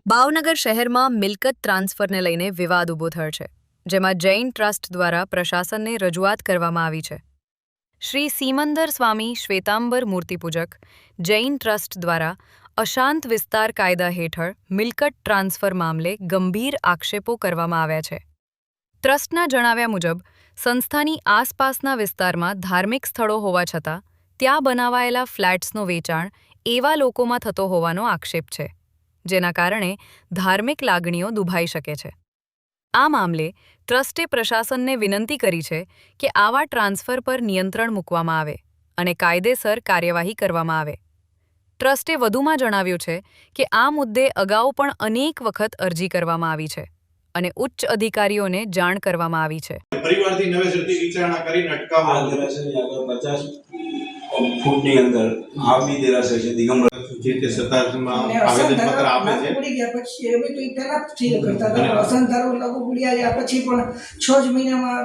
ભાવનગર શહેરમાં મિલકત ટ્રાન્સફરને લઈને વિવાદ ઊભો થયો છે, જેમાં જૈન ટ્રસ્ટ દ્વારા પ્રશાસનને રજૂઆત કરવામાં આવી છે। શ્રી સિમંદર સ્વામી શ્વેતાંબર મૂર્તિપૂજક જૈન ટ્રસ્ટ દ્વારા અશાંત વિસ્તાર કાયદા હેઠળ મિલકત ટ્રાન્સફર મામલે ગંભીર આક્ષેપો કરવામાં આવ્યા છે। ટ્રસ્ટના જણાવ્યા મુજબ સંસ્થાની આસપાસના વિસ્તારમાં ધાર્મિક સ્થળો હોવા છતાં ત્યાં બનાવાયેલા ફ્લેટ્સનું વેચાણ એવા લોકોમાં થતો હોવાનો આક્ષેપ છે, જેના કારણે ધાર્મિક લાગણીઓ દુભાઈ શકે છે। આ મામલે ટ્રસ્ટે પ્રશાસનને વિનંતી કરી છે કે આવા ટ્રાન્સફર પર નિયંત્રણ મૂકવામાં આવે અને કાયદેસર કાર્યવાહી કરવામાં આવે। ટ્રસ્ટે વધુમાં જણાવ્યું છે કે આ મુદ્દે અગાઉ પણ અનેક વખત અરજી કરવામાં આવી છે અને ઉચ્ચ અધિકારીઓને જાણ કરવામાં આવી છે। પરિવારથી નવેસરથી વિચારણા કરીને અટકાવવા દેરાસરની આગળ 50 ફૂટની અંદર આવી દેરાસર છે દિગંબર જે તે સત્તામાં આવેદનપત્ર આપે છે। પડી ગયા પછી અમે તો પહેલા જ કરતા હતા, અસંધારો લાગુ પડ્યા પછી પણ 6 જ મહિનામાં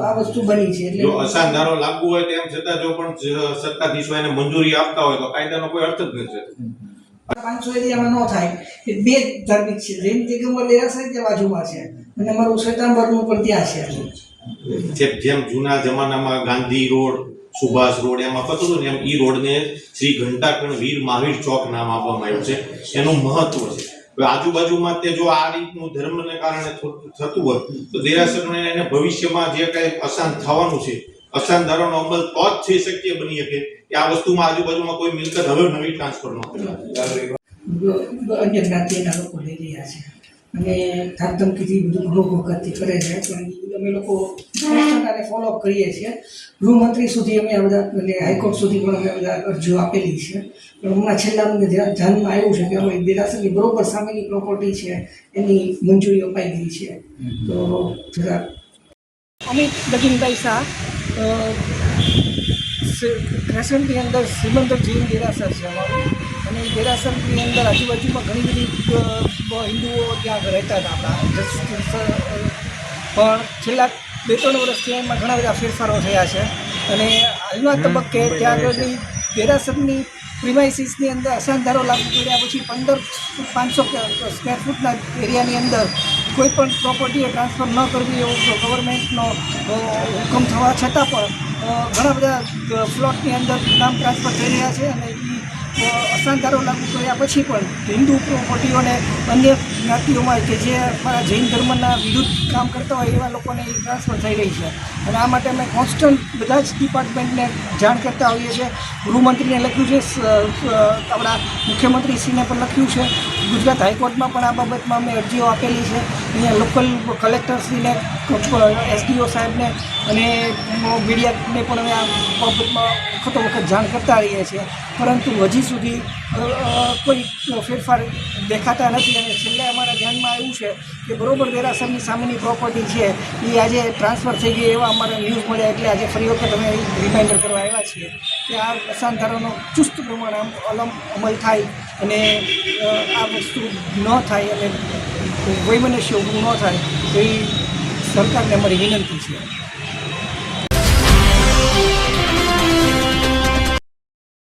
આ વસ્તુ બની છે। એટલે જો અસંધારો લાગુ હોય તેમ છતાં જો પણ સત્તાધીશો એને મંજૂરી આપતા હોય તો કાયદાનો કોઈ અર્થ જ નથી। 500 એરિયામાં ન થાય એ બે ધાર્મિક છે, જૈન દિગંબર દેરાસર તે બાજુમાં છે અને અમારું શ્વેતાંબરનું પણ ત્યાં છે। જેમ જૂના જમાનામાં ગાંધી રોડ, સુભાષ રોડ એમાં થતું હતું ને એમ ઈ રોડને શ્રી ઘંટાકર્ણ વીર મહાવીર ચોક નામ આપવામાં આવ્યું છે। એનું મહત્વ છે। હવે આજુબાજુમાં તે જો આ રીતનું ધર્મને કારણે થતું હોય તો દેરાસરને એને ભવિષ્યમાં જે કઈ અશાંત થવાનું છે, અશાંતધારાનો અમલ તો જ થઈ શક્ય બની શકે કે આ વસ્તુમાં આજુબાજુમાં કોઈ મિલકત હવે નવી ટ્રાન્સફર ન થાય। અન્ય જ્ઞાતિના લોકો લઈ રહ્યા છે અને ધાકધમકીથી બધું ઘણું વખતથી કરે છે, પણ અમે લોકો ફોલોઅપ કરીએ છીએ। ગૃહમંત્રી સુધી અમે બધા એટલે હાઈકોર્ટ સુધી પણ અમે બધા અરજીઓ આપેલી છે, પણ હમણાં છેલ્લા મને ધ્યાનમાં આવ્યું છે કે અમારી દેરાસરની બરોબર સામેની પ્રોપર્ટી છે એની મંજૂરી અપાઈ ગઈ છે। તો જરા અમિત દગીનભાઈ શાહ ક્રેસન્ટની અંદર સિમંદર જૈન દેરાસર છે અમારું, અને એ દેરાસરની અંદર આજુબાજુમાં ઘણી બધી હિન્દુઓ ત્યાં રહેતા હતા આપણા, પણ છેલ્લા 2-3 વર્ષથી એમાં ઘણા બધા ફેરફારો થયા છે અને હાલના તબક્કે ત્યાં આગળની દેરાસરની પ્રિમાઇસીસની અંદર અસાધારો લાગુ કર્યા પછી 500 સ્ક્વેર ફૂટના એરિયાની અંદર કોઈ પણ પ્રોપર્ટીએ ટ્રાન્સફર ન કરવી એવો ગવર્મેન્ટનો હુકમ થવા છતાં પણ ઘણા બધા પ્લોટની અંદર નામ ટ્રાન્સફર થઈ રહ્યા છે અને એ અસાધારો લાગુ કર્યા પછી પણ હિન્દુ પ્રોપર્ટીઓને અન્ય જ્ઞાતિઓમાં કે જે અમારા જૈન ધર્મના વિરુદ્ધ કામ કરતા હોય એવા લોકોને એ ટ્રાન્સફર થઈ રહી છે અને આ માટે અમે કોન્સ્ટન્ટ બધા જ ડિપાર્ટમેન્ટને જાણ કરતા હોઈએ છીએ। ગૃહમંત્રીને લખ્યું છે, આપણા મુખ્યમંત્રીશ્રીને પણ લખ્યું છે, ગુજરાત હાઈકોર્ટમાં પણ આ બાબતમાં અમે અરજીઓ આપેલી છે, અહીંયા લોકલ કલેક્ટરશ્રીને, એસડીઓ સાહેબને અને મીડિયાને પણ અમે આ બાબતમાં વખત જાણ કરતા રહીએ છીએ, પરંતુ હજી સુધી કોઈ ફેરફાર દેખાતા નથી। અને છેલ્લે અમારા ધ્યાનમાં આવ્યું છે કે બરોબર દેરાસરની સામેની પ્રોપર્ટી છે એ આજે ટ્રાન્સફર થઈ ગઈ એવા અમારા ન્યૂઝ મળ્યા, એટલે આજે ફરી વખત અમે રિમાઇન્ડર કરવા આવ્યા છીએ કે આ અસાધારાનો ચુસ્ત પ્રમાણે અમલ થાય અને આ વસ્તુ ન થાય અને વૈમનસ્ય ઊભું ન થાય એવી સરકારને અમારી વિનંતી છે।